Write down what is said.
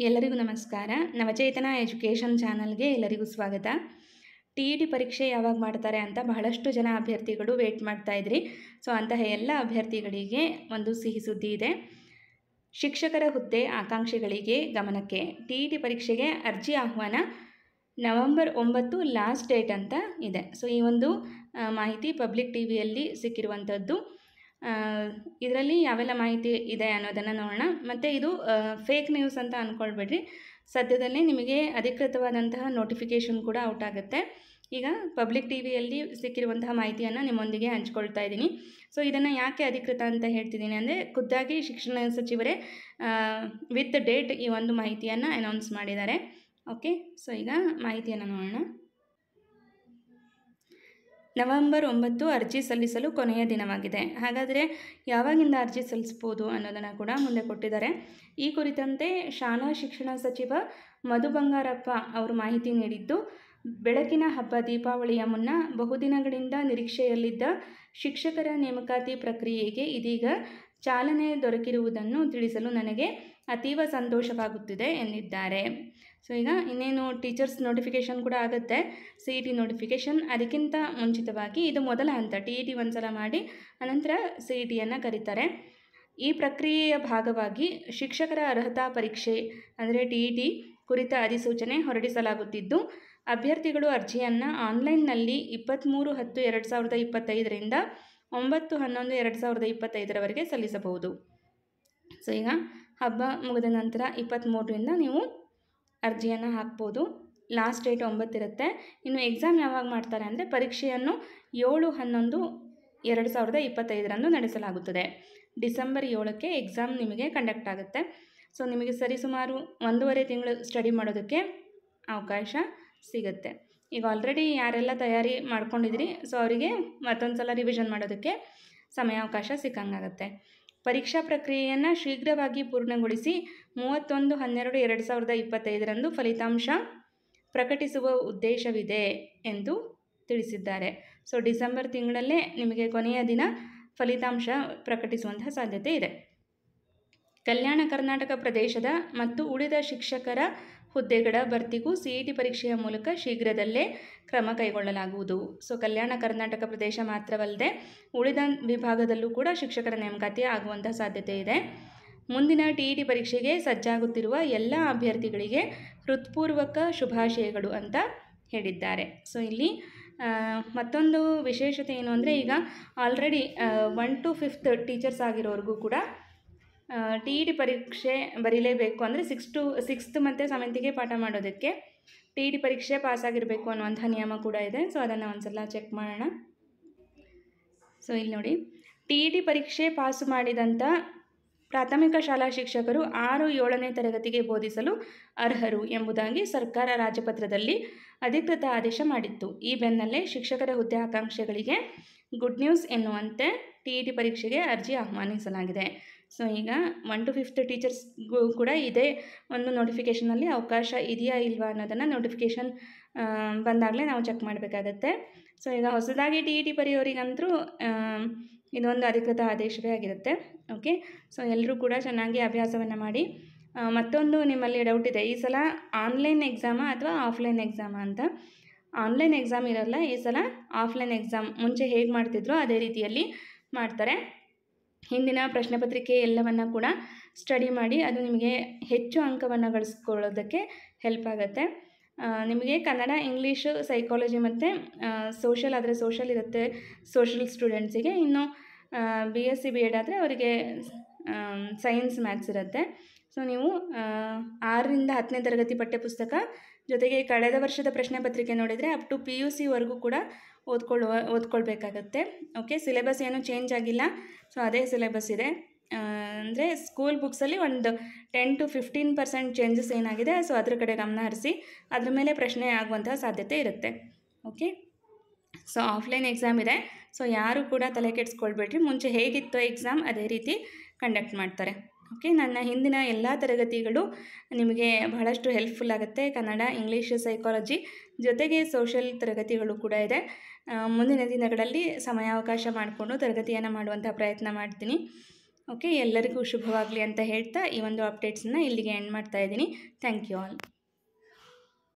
ಎಲ್ಲರಿಗೂ ನಮಸ್ಕಾರ. ನವಚೇತನ ಎಜುಕೇಷನ್ ಚಾನಲ್ಗೆ ಎಲ್ಲರಿಗೂ ಸ್ವಾಗತ. TET ಪರೀಕ್ಷೆ ಯಾವಾಗ ಮಾಡ್ತಾರೆ ಅಂತ ಬಹಳಷ್ಟು ಜನ ಅಭ್ಯರ್ಥಿಗಳು ವೇಟ್ ಮಾಡ್ತಾ ಇದ್ರಿ. ಸೊ ಅಂತಹ ಎಲ್ಲ ಅಭ್ಯರ್ಥಿಗಳಿಗೆ ಒಂದು ಸಿಹಿ ಸುದ್ದಿ ಇದೆ. ಶಿಕ್ಷಕರ ಹುದ್ದೆ ಆಕಾಂಕ್ಷಿಗಳಿಗೆ ಗಮನಕ್ಕೆ. TET ಪರೀಕ್ಷೆಗೆ ಅರ್ಜಿ ಆಹ್ವಾನ ನವೆಂಬರ್ 9 ಲಾಸ್ಟ್ ಡೇಟ್ ಅಂತ ಇದೆ. ಸೊ ಈ ಒಂದು ಮಾಹಿತಿ ಪಬ್ಲಿಕ್ ಟಿವಿಯಲ್ಲಿ ಸಿಕ್ಕಿರುವಂಥದ್ದು. ಇದರಲ್ಲಿ ಯಾವೆಲ್ಲ ಮಾಹಿತಿ ಇದೆ ಅನ್ನೋದನ್ನು ನೋಡೋಣ. ಮತ್ತು ಇದು ಫೇಕ್ ನ್ಯೂಸ್ ಅಂತ ಅಂದ್ಕೊಳ್ಬೇಡ್ರಿ. ಸದ್ಯದಲ್ಲೇ ನಿಮಗೆ ಅಧಿಕೃತವಾದಂತಹ ನೋಟಿಫಿಕೇಷನ್ ಕೂಡ ಔಟ್ ಆಗುತ್ತೆ. ಈಗ ಪಬ್ಲಿಕ್ ಟಿವಿಯಲ್ಲಿ ಸಿಕ್ಕಿರುವಂತಹ ಮಾಹಿತಿಯನ್ನು ನಿಮ್ಮೊಂದಿಗೆ ಹಂಚ್ಕೊಳ್ತಾ ಇದ್ದೀನಿ. ಸೊ ಇದನ್ನು ಯಾಕೆ ಅಧಿಕೃತ ಅಂತ ಹೇಳ್ತಿದ್ದೀನಿ ಅಂದರೆ, ಖುದ್ದಾಗಿ ಶಿಕ್ಷಣ ಸಚಿವರೇ ವಿತ್ ಡೇಟ್ ಈ ಒಂದು ಮಾಹಿತಿಯನ್ನು ಅನೌನ್ಸ್ ಮಾಡಿದ್ದಾರೆ. ಓಕೆ, ಸೊ ಈಗ ಮಾಹಿತಿಯನ್ನು ನೋಡೋಣ. ನವೆಂಬರ್ 9 ಅರ್ಜಿ ಸಲ್ಲಿಸಲು ಕೊನೆಯ ದಿನವಾಗಿದೆ. ಹಾಗಾದರೆ ಯಾವಾಗಿಂದ ಅರ್ಜಿ ಸಲ್ಲಿಸ್ಬೋದು ಅನ್ನೋದನ್ನು ಕೂಡ ಮುಂದೆ ಕೊಟ್ಟಿದ್ದಾರೆ. ಈ ಕುರಿತಂತೆ ಶಾಲಾ ಶಿಕ್ಷಣ ಸಚಿವ ಮಧು ಬಂಗಾರಪ್ಪ ಅವರು ಮಾಹಿತಿ ನೀಡಿದ್ದು, ಬೆಳಕಿನ ಹಬ್ಬ ದೀಪಾವಳಿಯ ಮುನ್ನ ಬಹುದಿನಗಳಿಂದ ನಿರೀಕ್ಷೆಯಲ್ಲಿದ್ದ ಶಿಕ್ಷಕರ ನೇಮಕಾತಿ ಪ್ರಕ್ರಿಯೆಗೆ ಇದೀಗ ಚಾಲನೆ ದೊರಕಿರುವುದನ್ನು ತಿಳಿಸಲು ನನಗೆ ಅತೀವ ಸಂತೋಷವಾಗುತ್ತಿದೆ ಎಂದಿದ್ದಾರೆ. ಸೊ ಈಗ ಇನ್ನೇನು ಟೀಚರ್ಸ್ ನೋಟಿಫಿಕೇಷನ್ ಕೂಡ ಆಗುತ್ತೆ, CET ನೋಟಿಫಿಕೇಷನ್. ಅದಕ್ಕಿಂತ ಮುಂಚಿತವಾಗಿ ಇದು ಮೊದಲ ಹಂತ. TET ಒಂದು ಸಲ ಮಾಡಿ ಅನಂತರ CETಯನ್ನು ಕರೀತಾರೆ. ಈ ಪ್ರಕ್ರಿಯೆಯ ಭಾಗವಾಗಿ ಶಿಕ್ಷಕರ ಅರ್ಹತಾ ಪರೀಕ್ಷೆ ಅಂದರೆ TET ಕುರಿತ ಅಧಿಸೂಚನೆ ಹೊರಡಿಸಲಾಗುತ್ತಿದ್ದು, ಅಭ್ಯರ್ಥಿಗಳು ಅರ್ಜಿಯನ್ನು ಆನ್ಲೈನ್ನಲ್ಲಿ 23/10/2025ರಿಂದ 9/11/2025ರವರೆಗೆ ಸಲ್ಲಿಸಬಹುದು. ಸೊ ಈಗ ಹಬ್ಬ ಮುಗಿದ ನಂತರ 23ರಿಂದ ನೀವು ಅರ್ಜಿಯನ್ನು ಹಾಕ್ಬೋದು. ಲಾಸ್ಟ್ ಡೇಟ್ 9 ಇರುತ್ತೆ. ಇನ್ನು ಎಕ್ಸಾಮ್ ಯಾವಾಗ ಮಾಡ್ತಾರೆ ಅಂದರೆ, ಪರೀಕ್ಷೆಯನ್ನು 7/11/2025ರಂದು ನಡೆಸಲಾಗುತ್ತದೆ. ಡಿಸೆಂಬರ್ 7ಕ್ಕೆ ಎಕ್ಸಾಮ್ ನಿಮಗೆ ಕಂಡಕ್ಟ್ ಆಗುತ್ತೆ. ಸೊ ನಿಮಗೆ ಸರಿಸುಮಾರು 1.5 ತಿಂಗಳು ಸ್ಟಡಿ ಮಾಡೋದಕ್ಕೆ ಅವಕಾಶ ಸಿಗುತ್ತೆ. ಈಗ ಆಲ್ರೆಡಿ ಯಾರೆಲ್ಲ ತಯಾರಿ ಮಾಡ್ಕೊಂಡಿದ್ರಿ, ಸೊ ಅವರಿಗೆ ಮತ್ತೊಂದು ಸಲ ರಿವಿಷನ್ ಮಾಡೋದಕ್ಕೆ ಸಮಯಾವಕಾಶ ಸಿಕ್ಕಂಗಾಗುತ್ತೆ. ಪರೀಕ್ಷಾ ಪ್ರಕ್ರಿಯೆಯನ್ನು ಶೀಘ್ರವಾಗಿ ಪೂರ್ಣಗೊಳಿಸಿ 31/12/2025ರಂದು ಫಲಿತಾಂಶ ಪ್ರಕಟಿಸುವ ಉದ್ದೇಶವಿದೆ ಎಂದು ತಿಳಿಸಿದ್ದಾರೆ. ಸೊ ಡಿಸೆಂಬರ್ ತಿಂಗಳಲ್ಲೇ ನಿಮಗೆ ಕೊನೆಯ ದಿನ ಫಲಿತಾಂಶ ಪ್ರಕಟಿಸುವಂತಹ ಸಾಧ್ಯತೆ ಇದೆ. ಕಲ್ಯಾಣ ಕರ್ನಾಟಕ ಪ್ರದೇಶದ ಮತ್ತು ಉಳಿದ ಶಿಕ್ಷಕರ ಹುದ್ದೆಗಳ ಭರ್ತಿಗೂ CET ಪರೀಕ್ಷೆಯ ಮೂಲಕ ಶೀಘ್ರದಲ್ಲೇ ಕ್ರಮ ಕೈಗೊಳ್ಳಲಾಗುವುದು. ಸೊ ಕಲ್ಯಾಣ ಕರ್ನಾಟಕ ಪ್ರದೇಶ ಮಾತ್ರವಲ್ಲದೆ ಉಳಿದ ವಿಭಾಗದಲ್ಲೂ ಕೂಡ ಶಿಕ್ಷಕರ ನೇಮಕಾತಿ ಆಗುವಂಥ ಸಾಧ್ಯತೆ ಇದೆ. ಮುಂದಿನ TET ಪರೀಕ್ಷೆಗೆ ಸಜ್ಜಾಗುತ್ತಿರುವ ಎಲ್ಲ ಅಭ್ಯರ್ಥಿಗಳಿಗೆ ಹೃತ್ಪೂರ್ವಕ ಶುಭಾಶಯಗಳು ಅಂತ ಹೇಳಿದ್ದಾರೆ. ಸೊ ಇಲ್ಲಿ ಮತ್ತೊಂದು ವಿಶೇಷತೆ ಏನು ಅಂದರೆ, ಈಗ ಆಲ್ರೆಡಿ 1 to 5th ಟೀಚರ್ಸ್ ಆಗಿರೋರಿಗೂ ಕೂಡ TET ಪರೀಕ್ಷೆ ಬರೀಲೇಬೇಕು. ಅಂದರೆ 6th ಮತ್ತು 7th ಪಾಠ ಮಾಡೋದಕ್ಕೆ TET ಪರೀಕ್ಷೆ ಪಾಸಾಗಿರಬೇಕು ಅನ್ನುವಂಥ ನಿಯಮ ಕೂಡ ಇದೆ. ಸೊ ಅದನ್ನು ಒಂದು ಸಲ ಚೆಕ್ ಮಾಡೋಣ. ಸೊ ಇಲ್ಲಿ ನೋಡಿ, TET ಪರೀಕ್ಷೆ ಪಾಸು ಮಾಡಿದಂಥ ಪ್ರಾಥಮಿಕ ಶಾಲಾ ಶಿಕ್ಷಕರು 6-7ನೇ ತರಗತಿಗೆ ಬೋಧಿಸಲು ಅರ್ಹರು ಎಂಬುದಾಗಿ ಸರ್ಕಾರ ರಾಜಪತ್ರದಲ್ಲಿ ಅಧಿಕೃತ ಆದೇಶ ಮಾಡಿತ್ತು. ಈ ಬೆನ್ನಲ್ಲೇ ಶಿಕ್ಷಕರ ಹುದ್ದೆ ಆಕಾಂಕ್ಷಿಗಳಿಗೆ ಗುಡ್ ನ್ಯೂಸ್ ಎನ್ನುವಂತೆ TET ಪರೀಕ್ಷೆಗೆ ಅರ್ಜಿ ಆಹ್ವಾನಿಸಲಾಗಿದೆ. ಸೊ ಈಗ 1 to 5th ಟೀಚರ್ಸ್ಗೂ ಕೂಡ ಇದೇ ಒಂದು ನೋಟಿಫಿಕೇಷನಲ್ಲಿ ಅವಕಾಶ ಇದೆಯಾ ಇಲ್ವಾ ಅನ್ನೋದನ್ನು ನೋಟಿಫಿಕೇಷನ್ ಬಂದಾಗಲೇ ನಾವು ಚೆಕ್ ಮಾಡಬೇಕಾಗತ್ತೆ. ಸೊ ಈಗ ಹೊಸದಾಗಿ TET ಬರೆಯೋರಿಗಂತರೂ ಇದೊಂದು ಅಧಿಕೃತ ಆದೇಶವೇ ಆಗಿರುತ್ತೆ. ಓಕೆ, ಸೊ ಎಲ್ಲರೂ ಕೂಡ ಚೆನ್ನಾಗಿ ಅಭ್ಯಾಸವನ್ನು ಮಾಡಿ. ಮತ್ತೊಂದು ನಿಮ್ಮಲ್ಲಿ ಡೌಟ್ ಇದೆ, ಈ ಸಲ ಆನ್ಲೈನ್ ಎಕ್ಸಾಮಾ ಅಥವಾ ಆಫ್ಲೈನ್ ಎಕ್ಸಾಮಾ ಅಂತ. ಆನ್ಲೈನ್ ಎಕ್ಸಾಮ್ ಇರೋಲ್ಲ ಈ ಸಲ, ಆಫ್ಲೈನ್ ಎಕ್ಸಾಮ್ ಮುಂಚೆ ಹೇಗೆ ಮಾಡ್ತಿದ್ರೋ ಅದೇ ರೀತಿಯಲ್ಲಿ ಮಾಡ್ತಾರೆ. ಹಿಂದಿನ ಪ್ರಶ್ನೆ ಪತ್ರಿಕೆ ಎಲ್ಲವನ್ನು ಕೂಡ ಸ್ಟಡಿ ಮಾಡಿ ಅದು ನಿಮಗೆ ಹೆಚ್ಚು ಅಂಕವನ್ನು ಗಳಿಸ್ಕೊಳ್ಳೋದಕ್ಕೆ ಹೆಲ್ಪ್ ಆಗುತ್ತೆ. ನಿಮಗೆ ಕನ್ನಡ, ಇಂಗ್ಲೀಷು, ಸೈಕಾಲಜಿ ಮತ್ತು ಸೋಷಲ್ ಆದರೆ ಸೋಷಲ್ ಇರುತ್ತೆ ಸೋಷಲ್ ಸ್ಟೂಡೆಂಟ್ಸಿಗೆ. ಇನ್ನು BSc B.Ed ಆದರೆ ಅವರಿಗೆ ಸೈನ್ಸ್, ಮ್ಯಾಥ್ಸ್ ಇರುತ್ತೆ. ಸೊ ನೀವು 6ರಿಂದ 10ನೇ ತರಗತಿ ಪಠ್ಯಪುಸ್ತಕ ಜೊತೆಗೆ ಕಳೆದ ವರ್ಷದ ಪ್ರಶ್ನೆ ಪತ್ರಿಕೆ ನೋಡಿದರೆ ಅಪ್ ಟು PUC ವರೆಗೂ ಕೂಡ ಓದ್ಕೊಳ್ಬೇಕಾಗತ್ತೆ. ಓಕೆ, ಸಿಲೆಬಸ್ ಏನೂ ಚೇಂಜ್ ಆಗಿಲ್ಲ. ಸೊ ಅದೇ ಸಿಲೆಬಸ್ ಇದೆ. ಅಂದರೆ ಸ್ಕೂಲ್ ಬುಕ್ಸಲ್ಲಿ ಒಂದು 10 to 15% ಚೇಂಜಸ್ ಏನಾಗಿದೆ, ಸೊ ಅದ್ರ ಕಡೆ ಗಮನ ಹರಿಸಿ ಅದ್ರ ಮೇಲೆ ಪ್ರಶ್ನೆ ಆಗುವಂತಹ ಸಾಧ್ಯತೆ ಇರುತ್ತೆ. ಓಕೆ, ಸೊ ಆಫ್ಲೈನ್ ಎಕ್ಸಾಮ್ ಇದೆ. ಸೊ ಯಾರು ಕೂಡ ತಲೆ ಕೆಡಿಸ್ಕೊಳ್ಬೇಡ್ರಿ. ಮುಂಚೆ ಹೇಗಿತ್ತು ಎಕ್ಸಾಮ್ ಅದೇ ರೀತಿ ಕಂಡಕ್ಟ್ ಮಾಡ್ತಾರೆ. ಓಕೆ, ನನ್ನ ಹಿಂದಿನ ಎಲ್ಲ ತರಗತಿಗಳು ನಿಮಗೆ ಬಹಳಷ್ಟು ಹೆಲ್ಪ್ಫುಲ್ ಆಗುತ್ತೆ. ಕನ್ನಡ, ಇಂಗ್ಲೀಷ್, ಸೈಕಾಲಜಿ ಜೊತೆಗೆ ಸೋಷಲ್ ತರಗತಿಗಳು ಕೂಡ ಇದೆ. ಮುಂದಿನ ದಿನಗಳಲ್ಲಿ ಸಮಯಾವಕಾಶ ಮಾಡಿಕೊಂಡು ತರಗತಿಯನ್ನು ಮಾಡುವಂಥ ಪ್ರಯತ್ನ ಮಾಡ್ತೀನಿ. ಓಕೆ, ಎಲ್ಲರಿಗೂ ಶುಭವಾಗಲಿ ಅಂತ ಹೇಳ್ತಾ ಈ ಒಂದು ಅಪ್ಡೇಟ್ಸನ್ನು ಇಲ್ಲಿಗೆ ಎಂಡ್ ಮಾಡ್ತಾ ಇದ್ದೀನಿ. Thank you all.